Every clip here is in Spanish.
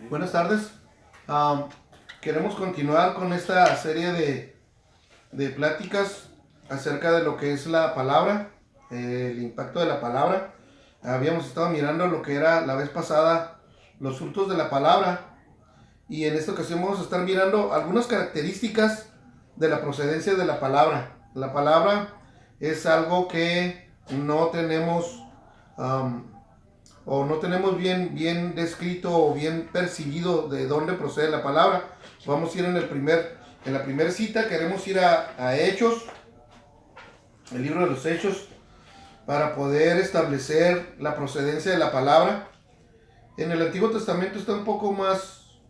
Buenas tardes. Queremos continuar con esta serie de pláticas acerca de lo que es la palabra, el impacto de la palabra. Habíamos estado mirando lo que era la vez pasada los frutos de la palabra, y en esta ocasión vamos a estar mirando algunas características de la procedencia de la palabra. La palabra es algo que no tenemos o no tenemos bien descrito o bien percibido de dónde procede la palabra. Vamos a ir en la primera cita. Queremos ir a Hechos, el libro de los Hechos, para poder establecer la procedencia de la palabra. En el Antiguo Testamento está un poco más,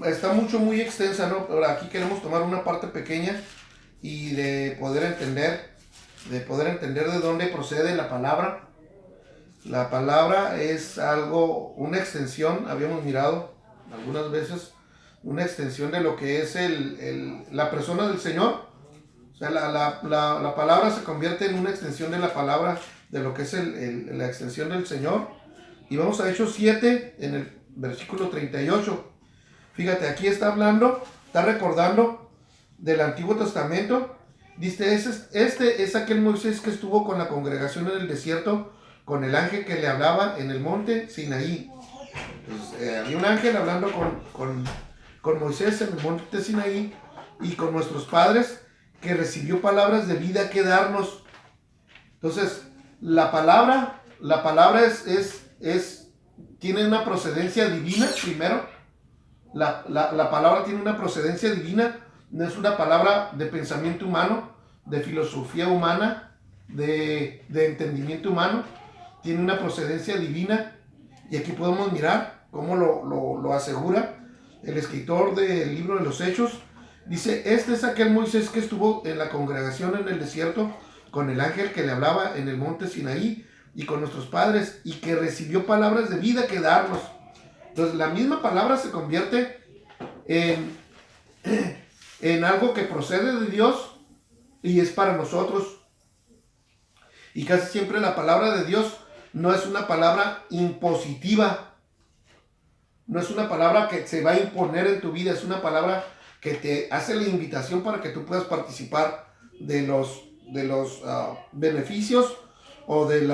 está muy extensa, ¿no? Pero aquí queremos tomar una parte pequeña y de poder entender de dónde procede la palabra. La palabra es algo, una extensión, habíamos mirado algunas veces, una extensión de lo que es la persona del Señor. O sea, la palabra se convierte en una extensión de la palabra, de lo que es la extensión del Señor. Y vamos a Hechos 7, en el versículo 38. Fíjate, aquí está hablando, está recordando del Antiguo Testamento. Dice, este es aquel Moisés que estuvo con la congregación en el desierto, con el ángel que le hablaba en el monte Sinaí. Pues, había un ángel hablando con Moisés en el monte Sinaí y con nuestros padres, que recibió palabras de vida que darnos. Entonces, la palabra tiene una procedencia divina. Primero, la palabra tiene una procedencia divina. No es una palabra de pensamiento humano, de filosofía humana, de entendimiento humano. Tiene una procedencia divina, y aquí podemos mirar cómo lo asegura el escritor del libro de los Hechos. Dice, este es aquel Moisés que estuvo en la congregación en el desierto con el ángel que le hablaba en el monte Sinaí y con nuestros padres, y que recibió palabras de vida que darnos. Entonces la misma palabra se convierte en algo que procede de Dios y es para nosotros. Y casi siempre la palabra de Dios no es una palabra impositiva, no es una palabra que se va a imponer en tu vida, es una palabra que te hace la invitación para que tú puedas participar de los beneficios o del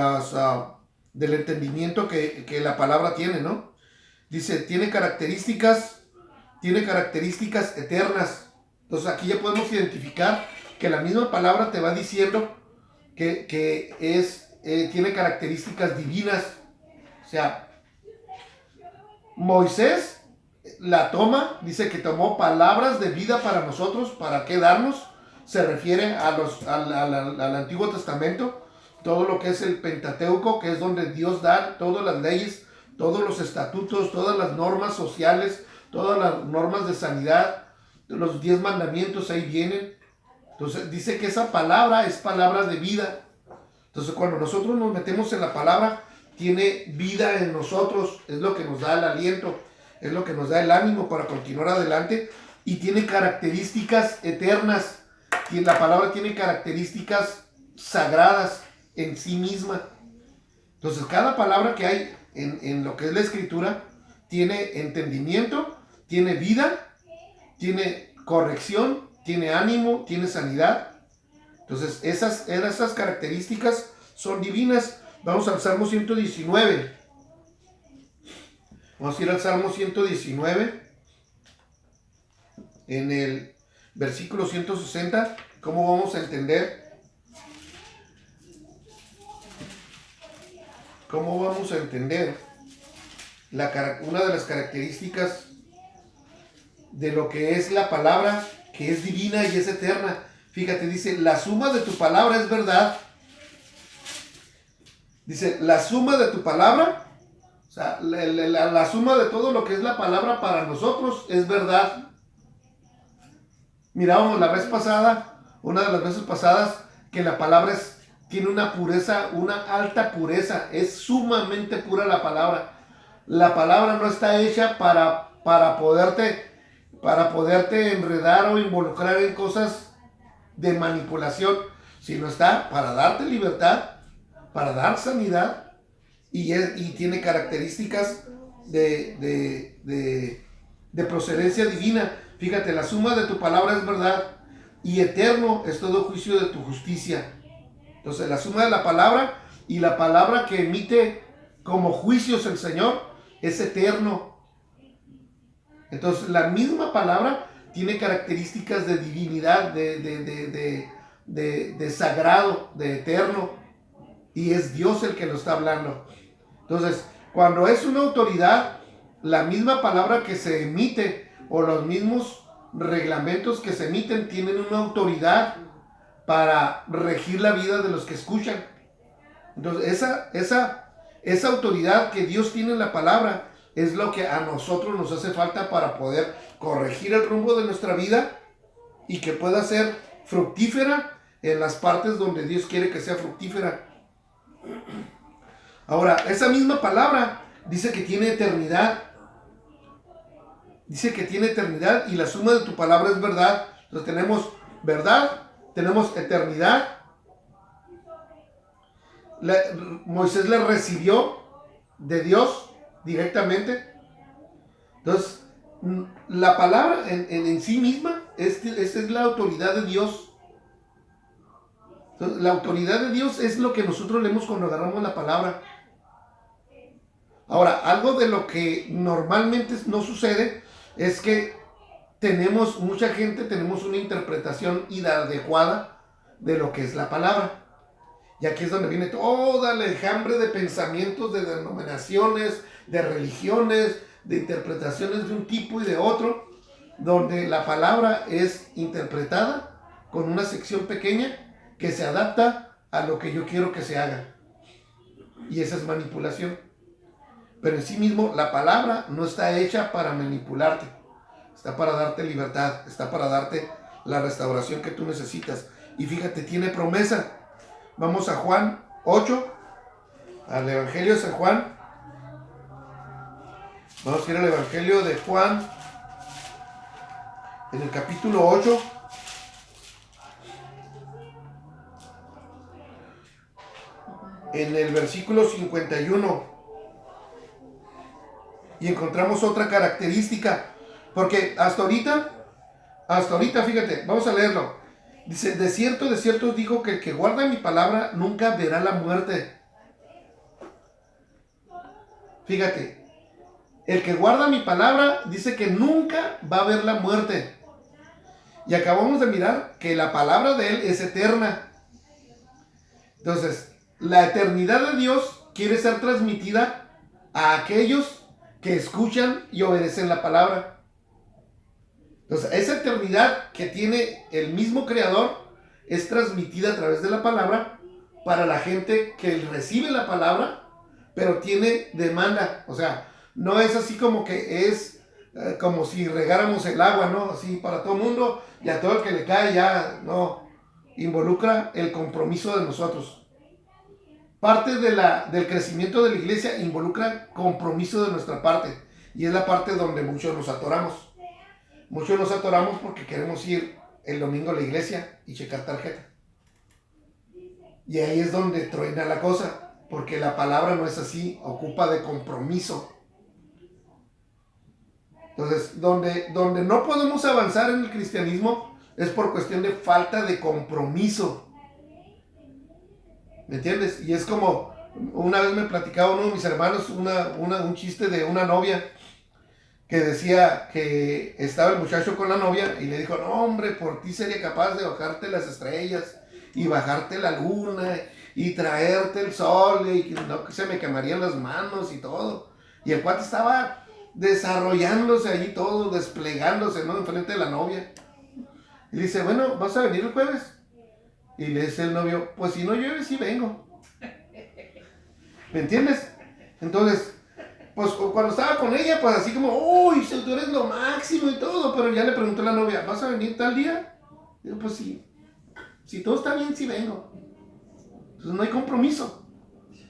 entendimiento que la palabra tiene, ¿no? Dice, tiene características eternas. Entonces aquí ya podemos identificar que la misma palabra te va diciendo que tiene características divinas. O sea, Moisés la toma, dice que tomó palabras de vida para nosotros. ¿Para qué darnos? Se refiere al Antiguo Testamento, todo lo que es el Pentateuco, que es donde Dios da todas las leyes, todos los estatutos, todas las normas sociales, todas las normas de sanidad, los 10 mandamientos ahí vienen. Entonces dice que esa palabra es palabra de vida. Entonces cuando nosotros nos metemos en la palabra, tiene vida en nosotros, es lo que nos da el aliento, es lo que nos da el ánimo para continuar adelante, y tiene características eternas. Y la palabra tiene características sagradas en sí misma. Entonces cada palabra que hay en lo que es la escritura tiene entendimiento, tiene vida, tiene corrección, tiene ánimo, tiene sanidad. Entonces esas características son divinas. Vamos al Salmo 119. Vamos a ir al Salmo 119. En el versículo 160. ¿Cómo vamos a entender? ¿Cómo vamos a entender una de las características de lo que es la palabra, que es divina y es eterna? Fíjate, dice, la suma de tu palabra es verdad. Dice, la suma de tu palabra, o sea, la suma de todo lo que es la palabra para nosotros es verdad. Mirábamos la vez pasada una de las veces pasadas, que la palabra tiene una pureza, una alta pureza. Es sumamente pura la palabra. La palabra no está hecha para poderte enredar o involucrar en cosas de manipulación, sino está para darte libertad, para dar sanidad, y tiene características de procedencia divina. Fíjate, la suma de tu palabra es verdad, y eterno es todo juicio de tu justicia. Entonces, la suma de la palabra y la palabra que emite como juicios el Señor es eterno. Entonces, la misma palabra tiene características de divinidad, de sagrado, de eterno, y es Dios el que lo está hablando. Entonces, cuando es una autoridad, la misma palabra que se emite o los mismos reglamentos que se emiten tienen una autoridad para regir la vida de los que escuchan. Entonces, esa autoridad que Dios tiene en la palabra es lo que a nosotros nos hace falta para poder corregir el rumbo de nuestra vida y que pueda ser fructífera en las partes donde Dios quiere que sea fructífera. Ahora, esa misma palabra dice que tiene eternidad. Dice que tiene eternidad, y la suma de tu palabra es verdad. Entonces tenemos verdad, tenemos eternidad. Moisés le recibió de Dios directamente. Entonces, la palabra en sí misma es la autoridad de Dios. Entonces, la autoridad de Dios es lo que nosotros leemos cuando agarramos la palabra. Ahora, algo de lo que normalmente no sucede es que mucha gente tenemos una interpretación inadecuada de lo que es la palabra. Y aquí es donde viene toda la enjambre de pensamientos, de denominaciones, de religiones, de interpretaciones de un tipo y de otro, donde la palabra es interpretada con una sección pequeña que se adapta a lo que yo quiero que se haga. Y esa es manipulación. Pero en sí mismo la palabra no está hecha para manipularte. Está para darte libertad. Está para darte la restauración que tú necesitas. Y fíjate, tiene promesa. Vamos a Juan 8, al Evangelio de San Juan. Vamos a ir al Evangelio de Juan, en el capítulo 8. En el versículo 51. Y encontramos otra característica. Porque hasta ahorita, fíjate, vamos a leerlo. Dice, de cierto os digo que el que guarda mi palabra nunca verá la muerte. Fíjate, el que guarda mi palabra dice que nunca va a ver la muerte. Y acabamos de mirar que la palabra de Él es eterna. Entonces, la eternidad de Dios quiere ser transmitida a aquellos que escuchan y obedecen la palabra. Entonces, esa eternidad que tiene el mismo Creador es transmitida a través de la palabra para la gente que recibe la palabra, pero tiene demanda. O sea, no es así como que es como si regáramos el agua, ¿no? Así para todo el mundo, y a todo el que le cae ya, no. Involucra el compromiso de nosotros. Parte del crecimiento de la iglesia involucra compromiso de nuestra parte. Y es la parte donde muchos nos atoramos. Muchos nos atoramos porque queremos ir el domingo a la iglesia y checar tarjeta. Y ahí es donde truena la cosa. Porque la palabra no es así, ocupa de compromiso. Entonces, donde no podemos avanzar en el cristianismo es por cuestión de falta de compromiso. ¿Me entiendes? Y es como, una vez me platicaba uno de mis hermanos un chiste de una novia que decía que estaba el muchacho con la novia y le dijo, no hombre, por ti sería capaz de bajarte las estrellas y bajarte la luna y traerte el sol y no, que se me quemarían las manos y todo. Y el cuate estaba desarrollándose allí todo, desplegándose, ¿no? Enfrente de la novia. Y le dice, bueno, ¿vas a venir el jueves? Y le dice el novio, pues si no llueve, sí vengo. ¿Me entiendes? Entonces, pues cuando estaba con ella, pues así como, uy, tú eres lo máximo y todo. Pero ya le preguntó a la novia, ¿vas a venir tal día? Digo, pues sí. Si todo está bien, sí vengo. Entonces no hay compromiso.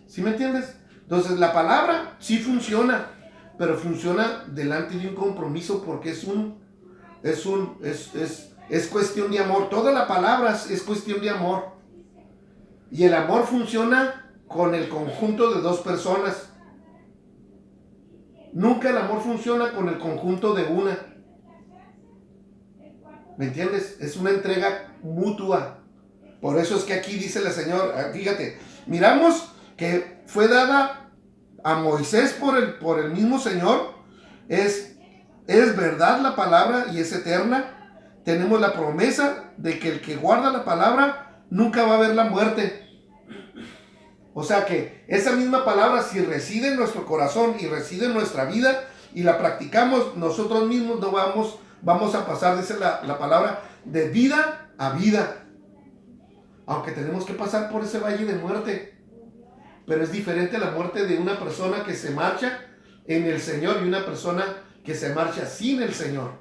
¿Sí me entiendes? Entonces la palabra sí funciona, pero funciona delante de un compromiso porque es cuestión de amor. Toda la palabra es cuestión de amor. Y el amor funciona con el conjunto de dos personas. Nunca el amor funciona con el conjunto de una. ¿Me entiendes? Es una entrega mutua. Por eso es que aquí dice el Señor, fíjate, miramos que fue dada a Moisés por el mismo Señor. Es verdad la palabra y es eterna. Tenemos la promesa de que el que guarda la palabra nunca va a ver la muerte. O sea que esa misma palabra, si reside en nuestro corazón y reside en nuestra vida y la practicamos, nosotros mismos no vamos a pasar, dice la palabra, de vida a vida. Aunque tenemos que pasar por ese valle de muerte. Pero es diferente la muerte de una persona que se marcha en el Señor y una persona que se marcha sin el Señor.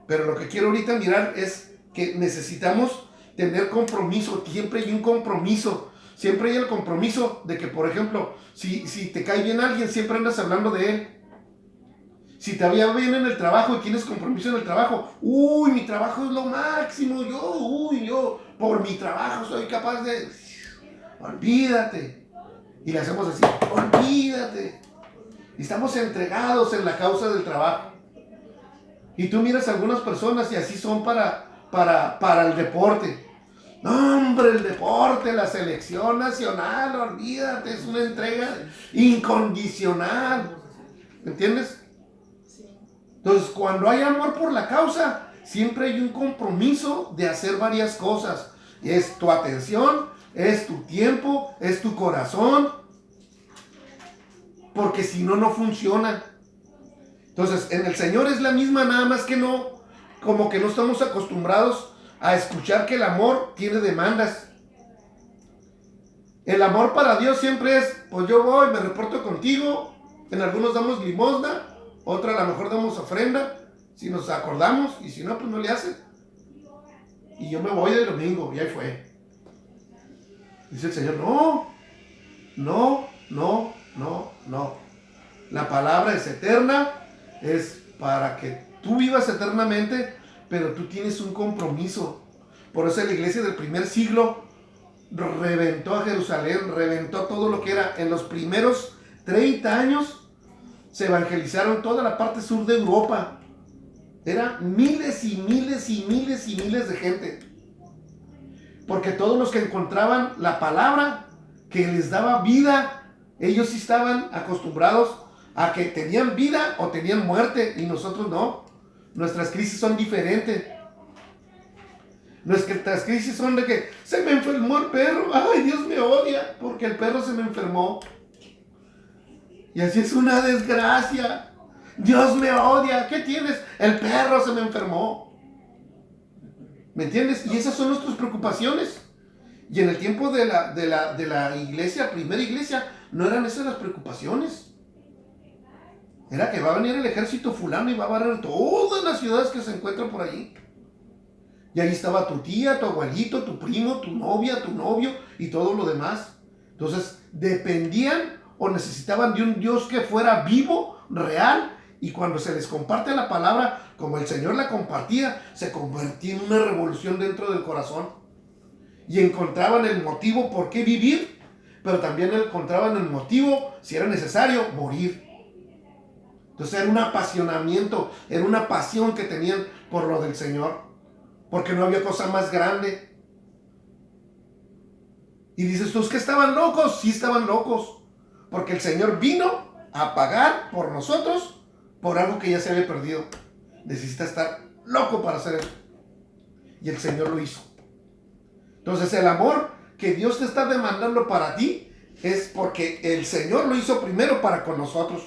Pero lo que quiero ahorita mirar es que necesitamos tener compromiso. Siempre hay un compromiso. Siempre hay el compromiso de que, por ejemplo, si te cae bien alguien, siempre andas hablando de él. Si te vaya bien en el trabajo y tienes compromiso en el trabajo, uy, mi trabajo es lo máximo, yo, por mi trabajo soy capaz de... Olvídate. Y le hacemos así, olvídate. Y estamos entregados en la causa del trabajo. Y tú miras a algunas personas y así son para el deporte. No, hombre, el deporte, la selección nacional, olvídate, es una entrega incondicional. ¿Me entiendes? Entonces, cuando hay amor por la causa, siempre hay un compromiso de hacer varias cosas. Es tu atención, es tu tiempo, es tu corazón. Porque si no, no funciona. Entonces, en el Señor es la misma, nada más que no, como que no estamos acostumbrados a escuchar que el amor tiene demandas. El amor para Dios siempre es, pues yo voy, me reporto contigo. En algunos damos limosna. Otra a lo mejor damos ofrenda, si nos acordamos, y si no, pues no le hace. Y yo me voy de domingo, y ahí fue. Dice el Señor, no. La palabra es eterna, es para que tú vivas eternamente, pero tú tienes un compromiso. Por eso la iglesia del primer siglo reventó a Jerusalén, reventó todo lo que era. En los primeros 30 años se evangelizaron toda la parte sur de Europa. Eran miles y miles y miles y miles de gente. Porque todos los que encontraban la palabra que les daba vida, ellos sí estaban acostumbrados a que tenían vida o tenían muerte, y nosotros no. Nuestras crisis son diferentes. Nuestras crisis son de que se me enfermó el perro, ay, Dios me odia porque el perro se me enfermó. Y así es una desgracia. Dios me odia. ¿Qué tienes? El perro se me enfermó. ¿Me entiendes? Y esas son nuestras preocupaciones. Y en el tiempo de la iglesia, primera iglesia, no eran esas las preocupaciones. Era que va a venir el ejército fulano y va a barrer todas las ciudades que se encuentran por allí. Y ahí estaba tu tía, tu abuelito, tu primo, tu novia, tu novio y todo lo demás. Entonces, dependían o necesitaban de un Dios que fuera vivo, real, y cuando se les comparte la palabra, como el Señor la compartía, se convertía en una revolución dentro del corazón. Y encontraban el motivo por qué vivir, pero también encontraban el motivo, si era necesario, morir. Entonces era un apasionamiento, era una pasión que tenían por lo del Señor, porque no había cosa más grande. Y dices tú, ¿es que estaban locos? Sí estaban locos. Porque el Señor vino a pagar por nosotros por algo que ya se había perdido. Necesita estar loco para hacer eso. Y el Señor lo hizo. Entonces el amor que Dios te está demandando para ti es porque el Señor lo hizo primero para con nosotros.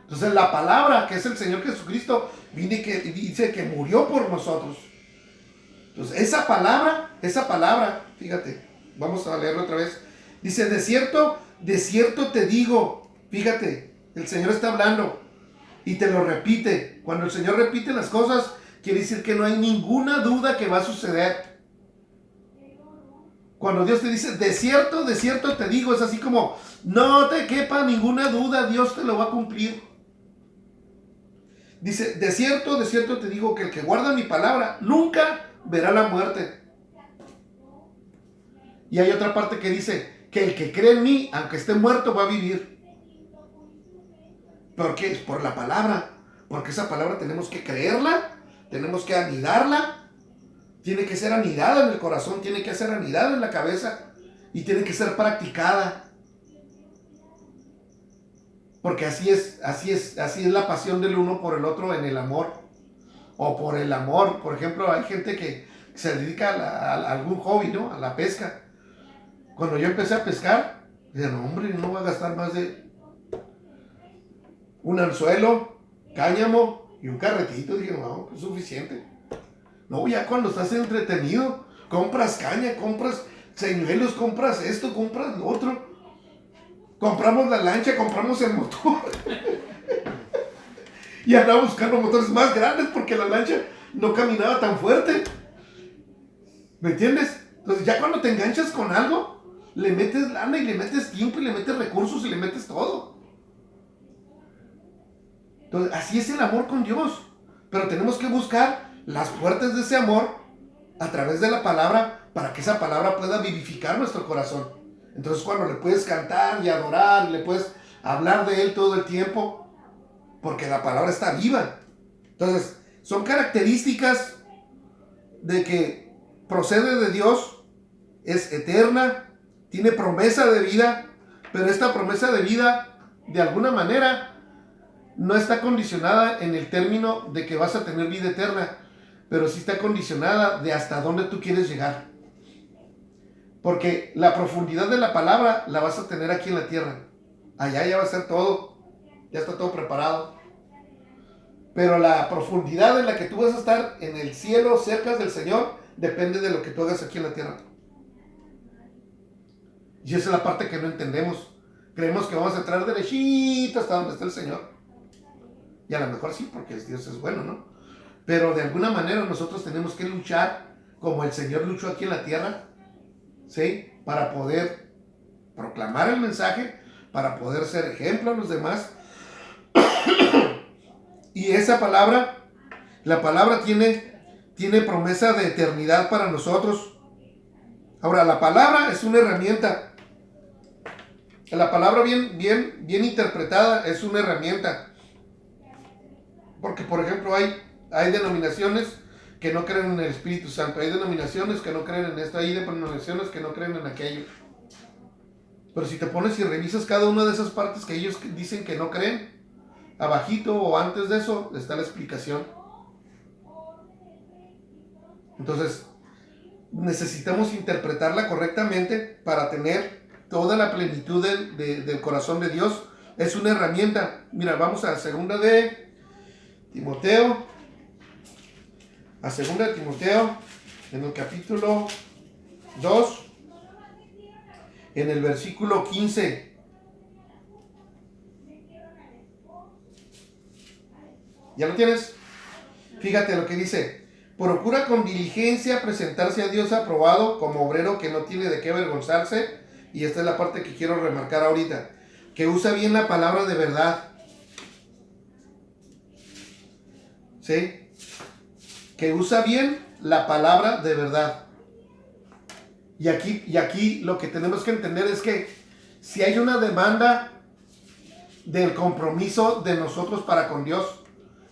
Entonces la palabra que es el Señor Jesucristo viene que dice que murió por nosotros. Entonces esa palabra, fíjate, vamos a leerlo otra vez. Dice, de cierto te digo, fíjate, el Señor está hablando y te lo repite. Cuando el Señor repite las cosas, quiere decir que no hay ninguna duda que va a suceder. Cuando Dios te dice, de cierto te digo, es así como, no te quepa ninguna duda, Dios te lo va a cumplir. Dice, de cierto te digo que el que guarda mi palabra nunca verá la muerte. Y hay otra parte que dice, que el que cree en mí, aunque esté muerto, va a vivir. ¿Por qué? Por la palabra. Porque esa palabra tenemos que creerla, tenemos que anidarla, tiene que ser anidada en el corazón, tiene que ser anidada en la cabeza y tiene que ser practicada. Porque así es la pasión del uno por el otro en el amor. O por el amor. Por ejemplo, hay gente que se dedica a algún hobby, ¿no? A la pesca. Cuando yo empecé a pescar, dije, no, hombre, no voy a gastar más de un anzuelo, cáñamo y un carretito. Dije, no, es suficiente. No, ya cuando estás entretenido, compras caña, compras señuelos, compras esto, compras lo otro. Compramos la lancha, compramos el motor. Y andaba buscando motores más grandes porque la lancha no caminaba tan fuerte. ¿Me entiendes? Entonces ya cuando te enganchas con algo, le metes lana y le metes tiempo y le metes recursos y le metes todo. Entonces así es el amor con Dios. Pero tenemos que buscar las puertas de ese amor a través de la palabra para que esa palabra pueda vivificar nuestro corazón. Entonces cuando le puedes cantar y adorar, le puedes hablar de Él todo el tiempo, porque la palabra está viva. Entonces, son características de que procede de Dios, es eterna, tiene promesa de vida, pero esta promesa de vida, de alguna manera, no está condicionada en el término de que vas a tener vida eterna, pero sí está condicionada de hasta dónde tú quieres llegar. Porque la profundidad de la palabra la vas a tener aquí en la tierra. Allá ya va a ser todo. Ya está todo preparado. Pero la profundidad en la que tú vas a estar en el cielo, cerca del Señor, depende de lo que tú hagas aquí en la tierra. Y esa es la parte que no entendemos. Creemos que vamos a entrar derechito hasta donde está el Señor. Y a lo mejor sí, porque Dios es bueno, ¿no? Pero de alguna manera nosotros tenemos que luchar como el Señor luchó aquí en la tierra, ¿sí? Para poder proclamar el mensaje, para poder ser ejemplo a los demás. Y esa palabra, la palabra tiene promesa de eternidad para nosotros. Ahora, la palabra es una herramienta. La palabra bien interpretada es una herramienta. Porque, por ejemplo, hay denominaciones que no creen en el Espíritu Santo. Hay denominaciones que no creen en esto. Hay denominaciones que no creen en aquello. Pero si te pones y revisas cada una de esas partes que ellos dicen que no creen, abajito o antes de eso está la explicación. Entonces, necesitamos interpretarla correctamente para tener toda la plenitud del corazón de Dios. Es una herramienta. Mira, vamos a segunda de Timoteo. A segunda de Timoteo, en el capítulo 2, en el versículo 15. ¿Ya lo tienes? Fíjate lo que dice. Procura con diligencia presentarse a Dios aprobado como obrero que no tiene de qué avergonzarse. Y esta es la parte que quiero remarcar ahorita. Que usa bien la palabra de verdad. ¿Sí? Que usa bien la palabra de verdad. Y aquí lo que tenemos que entender es que si hay una demanda del compromiso de nosotros para con Dios,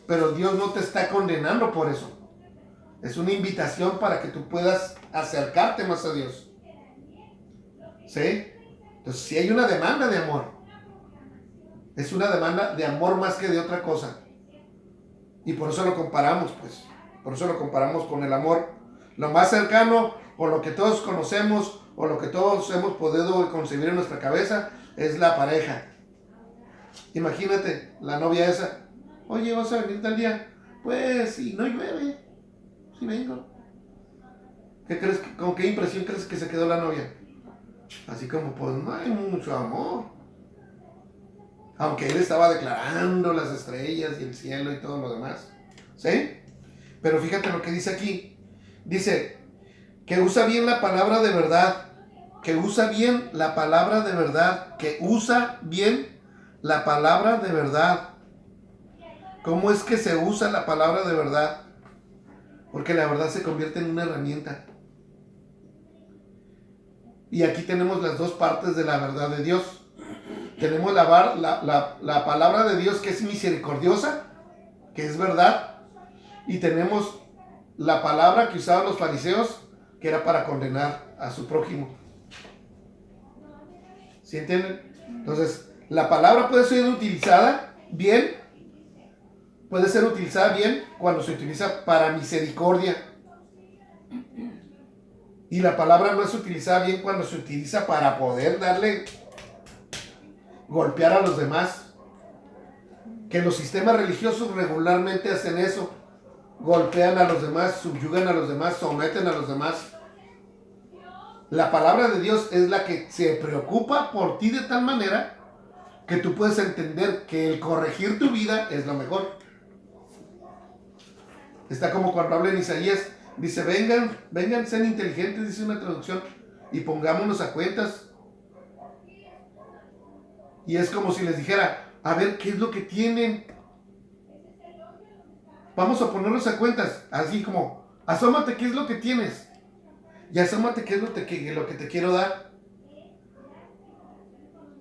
pero Dios no te está condenando por eso. Es una invitación para que tú puedas acercarte más a Dios. ¿Sí? Entonces, si hay una demanda de amor, es una demanda de amor más que de otra cosa. Y por eso lo comparamos, pues. Por eso lo comparamos con el amor. Lo más cercano, o lo que todos conocemos, o lo que todos hemos podido concebir en nuestra cabeza, es la pareja. Imagínate, la novia esa. Oye, ¿vas a venir tal día? Pues, si no llueve, si vengo. ¿Con qué impresión crees que se quedó la novia? Así como, pues, no hay mucho amor. Aunque él estaba declarando las estrellas y el cielo y todo lo demás. ¿Sí? Pero fíjate lo que dice aquí. Dice que usa bien la palabra de verdad. que usa bien la palabra de verdad, que usa bien la palabra de verdad. ¿Cómo es que se usa la palabra de verdad? Porque la verdad se convierte en una herramienta. Y aquí tenemos las dos partes de la verdad de Dios. Tenemos la palabra de Dios que es misericordiosa, que es verdad. Y tenemos la palabra que usaban los fariseos, que era para condenar a su prójimo. ¿Sí entienden? Entonces, la palabra puede ser utilizada bien. Puede ser utilizada bien cuando se utiliza para misericordia. Y la palabra no es utilizada bien cuando se utiliza para poder golpear a los demás. Que los sistemas religiosos regularmente hacen eso. Golpean a los demás, subyugan a los demás, someten a los demás. La palabra de Dios es la que se preocupa por ti de tal manera que tú puedes entender que el corregir tu vida es lo mejor. Está como cuando habla en Isaías, dice, vengan, sean inteligentes, dice una traducción, y pongámonos a cuentas. Y es como si les dijera, a ver, ¿qué es lo que tienen? Vamos a ponernos a cuentas, así como, asómate, ¿qué es lo que tienes? Y asómate, ¿qué es lo que te quiero dar?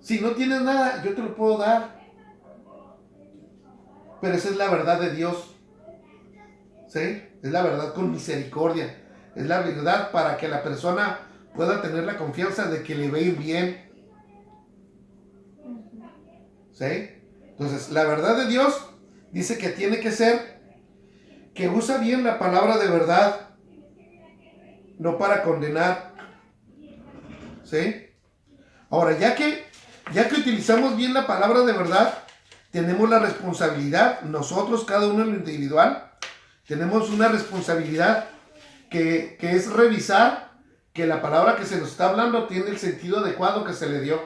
Si no tienes nada, yo te lo puedo dar. Pero esa es la verdad de Dios. ¿Sí? Es la verdad con misericordia. Es la verdad para que la persona pueda tener la confianza de que le va a ir bien. ¿Sí? Entonces, la verdad de Dios dice que tiene que ser que usa bien la palabra de verdad, no para condenar. ¿Sí? Ahora, ya que utilizamos bien la palabra de verdad, tenemos la responsabilidad, nosotros, cada uno en lo individual, tenemos una responsabilidad que es revisar que la palabra que se nos está hablando tiene el sentido adecuado que se le dio.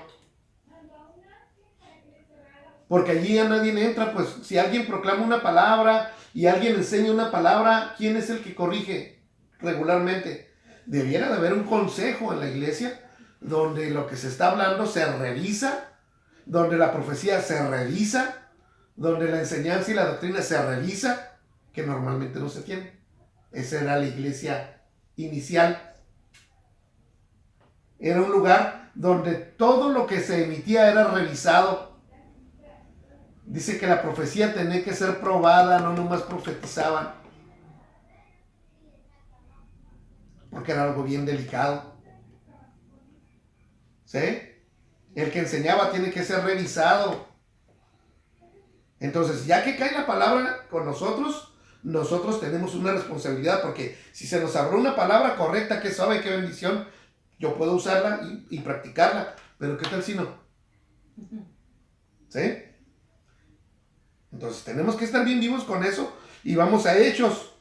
Porque allí ya nadie entra, pues si alguien proclama una palabra y alguien enseña una palabra, ¿quién es el que corrige regularmente? Debiera de haber un consejo en la iglesia donde lo que se está hablando se revisa, donde la profecía se revisa, donde la enseñanza y la doctrina se revisa, que normalmente no se tiene. Esa era la iglesia inicial. Era un lugar donde todo lo que se emitía era revisado. Dice que la profecía tenía que ser probada, no nomás profetizaban. Porque era algo bien delicado. ¿Sí? El que enseñaba tiene que ser revisado. Entonces, ya que cae la palabra con nosotros tenemos una responsabilidad, porque si se nos abrió una palabra correcta, qué suave, qué bendición, yo puedo usarla y practicarla, pero ¿qué tal si no? ¿Sí? Entonces, tenemos que estar bien vivos con eso y vamos a Hechos.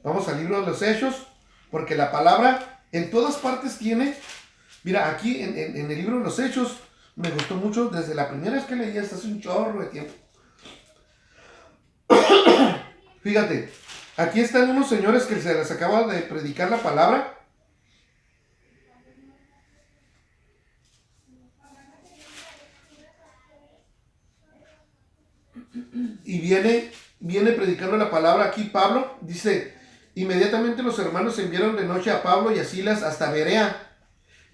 Vamos al libro de los Hechos, porque la palabra en todas partes tiene. Mira, aquí en el libro de los Hechos me gustó mucho desde la primera vez que leí, hasta hace un chorro de tiempo. Fíjate, aquí están unos señores que se les acaba de predicar la palabra. Y viene predicando la palabra aquí Pablo. Dice, inmediatamente los hermanos enviaron de noche a Pablo y a Silas hasta Berea.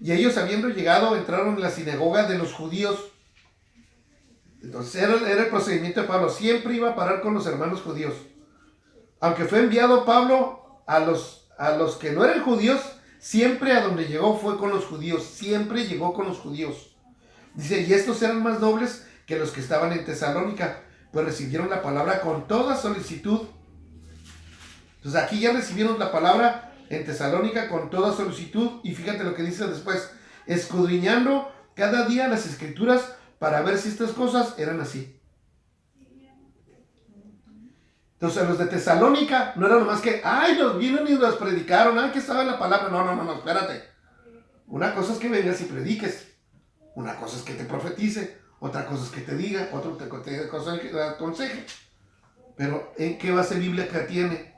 Y ellos, habiendo llegado, entraron en la sinagoga de los judíos. Entonces era el procedimiento de Pablo. Siempre iba a parar con los hermanos judíos. Aunque fue enviado Pablo a los que no eran judíos, siempre a donde llegó fue con los judíos. Siempre llegó con los judíos. Dice, y estos eran más nobles que los que estaban en Tesalónica, pues recibieron la palabra con toda solicitud. Entonces aquí ya recibieron la palabra en Tesalónica con toda solicitud. Y fíjate lo que dice después, escudriñando cada día las escrituras para ver si estas cosas eran así. Entonces los de Tesalónica no era nomás que, ay, nos vieron y nos predicaron, ay, que estaba en la palabra. No, espérate. Una cosa es que vengas y prediques. Una cosa es que te profetice. Otra cosa es que te diga. Otra cosa es que te aconseje. Pero ¿en qué base bíblica tiene?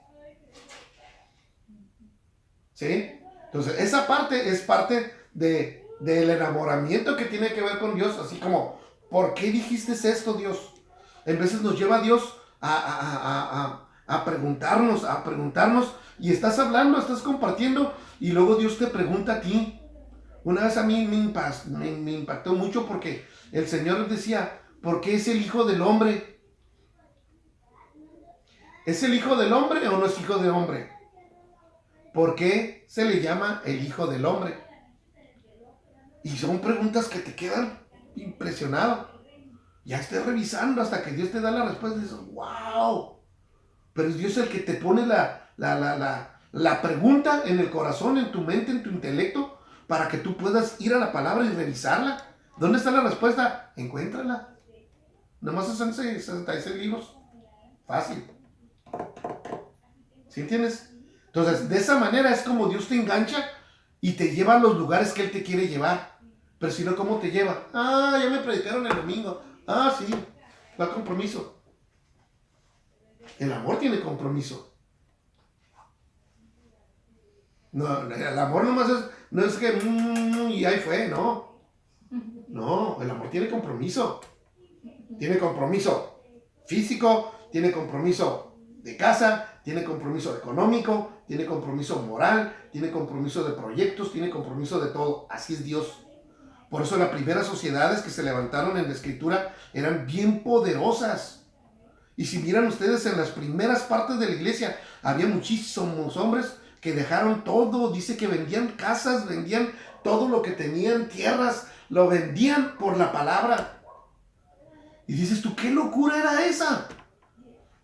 ¿Sí? Entonces esa parte es parte de del enamoramiento que tiene que ver con Dios, así como, ¿por qué dijiste esto, Dios? En veces nos lleva a Dios a preguntarnos, y estás hablando, estás compartiendo, y luego Dios te pregunta a ti. Una vez a mí me impactó mucho porque el Señor decía, ¿por qué es el Hijo del Hombre? ¿Es el Hijo del Hombre o no es Hijo de Hombre? ¿Por qué se le llama el Hijo del Hombre? Y son preguntas que te quedan impresionado. Ya estés revisando hasta que Dios te da la respuesta y dices, wow. Pero es Dios el que te pone la pregunta en el corazón, en tu mente, en tu intelecto, para que tú puedas ir a la palabra y revisarla. ¿Dónde está la respuesta? Encuéntrala. Nomás son 66 libros. Fácil. ¿Sí entiendes? Entonces, de esa manera es como Dios te engancha y te lleva a los lugares que Él te quiere llevar. Pero si no, ¿cómo te lleva? Ah, ya me predicaron el domingo. Ah, sí, va compromiso. El amor tiene compromiso. No, el amor nomás no es que y ahí fue, no. No, el amor tiene compromiso. Tiene compromiso físico, tiene compromiso de casa, tiene compromiso económico, tiene compromiso moral, tiene compromiso de proyectos, tiene compromiso de todo. Así es Dios. Por eso las primeras sociedades que se levantaron en la escritura eran bien poderosas. Y si miran ustedes en las primeras partes de la iglesia, había muchísimos hombres que dejaron todo. Dice que vendían casas, vendían todo lo que tenían, tierras, lo vendían por la palabra. Y dices tú, ¿qué locura era esa?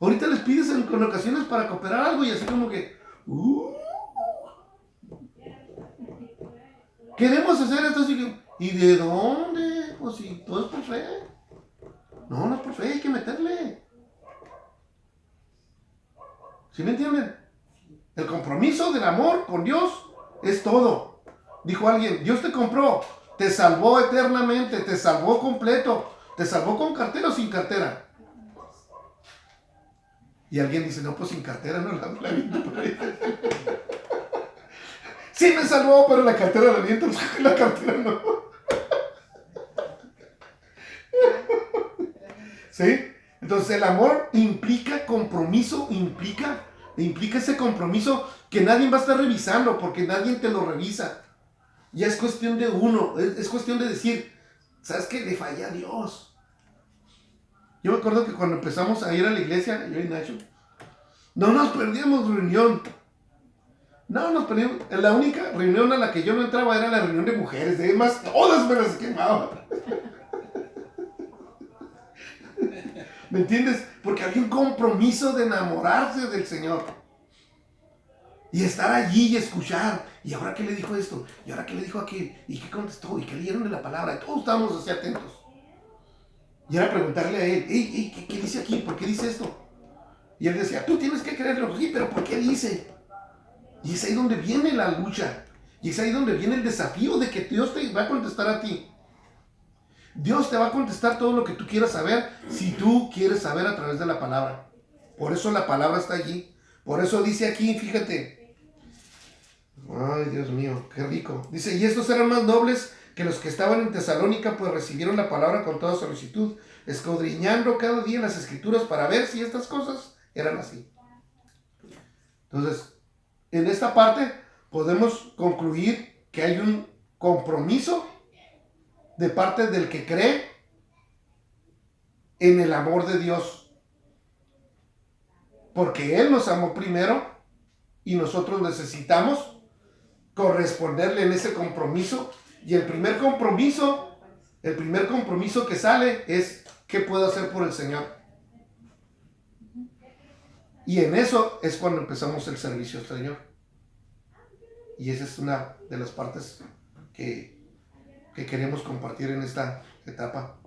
Ahorita les pides en ocasiones para cooperar algo y así como que, queremos hacer esto así. ¿Y de dónde? Pues si todo es por fe. No, no es por fe, hay que meterle. ¿Sí me entienden? El compromiso del amor con Dios es todo. Dijo alguien, Dios te compró, te salvó eternamente, te salvó completo, te salvó con cartera o sin cartera. Y alguien dice, no, pues sin cartera no la viento por ahí. Sí me salvó, pero la cartera la viento, la cartera no. ¿Sí? Entonces el amor implica compromiso, implica ese compromiso que nadie va a estar revisando porque nadie te lo revisa. Ya es cuestión de uno, es cuestión de decir, ¿sabes qué? Le fallé a Dios. Yo me acuerdo que cuando empezamos a ir a la iglesia, yo y Nacho, no nos perdíamos reunión. No nos perdíamos. La única reunión a la que yo no entraba era la reunión de mujeres. Además, todas me las quemaban. ¿Me entiendes? Porque había un compromiso de enamorarse del Señor. Y estar allí y escuchar. ¿Y ahora qué le dijo esto? ¿Y ahora qué le dijo aquel? ¿Y qué contestó? ¿Y qué leyeron de la palabra? Y todos estábamos así atentos. Y era preguntarle a él, ¿qué dice aquí? ¿Por qué dice esto? Y él decía, tú tienes que creerlo. Sí, pero ¿por qué dice? Y es ahí donde viene la lucha. Y es ahí donde viene el desafío de que Dios te va a contestar a ti. Dios te va a contestar todo lo que tú quieras saber si tú quieres saber a través de la palabra. Por eso la palabra está allí. Por eso dice aquí, fíjate. Ay, Dios mío, qué rico. Dice, y estos eran más nobles que los que estaban en Tesalónica, pues recibieron la palabra con toda solicitud, escudriñando cada día las escrituras para ver si estas cosas eran así. Entonces, en esta parte podemos concluir que hay un compromiso de parte del que cree en el amor de Dios. Porque Él nos amó primero y nosotros necesitamos corresponderle en ese compromiso. Y el primer compromiso que sale es ¿qué puedo hacer por el Señor? Y en eso es cuando empezamos el servicio al Señor. Y esa es una de las partes que queremos compartir en esta etapa.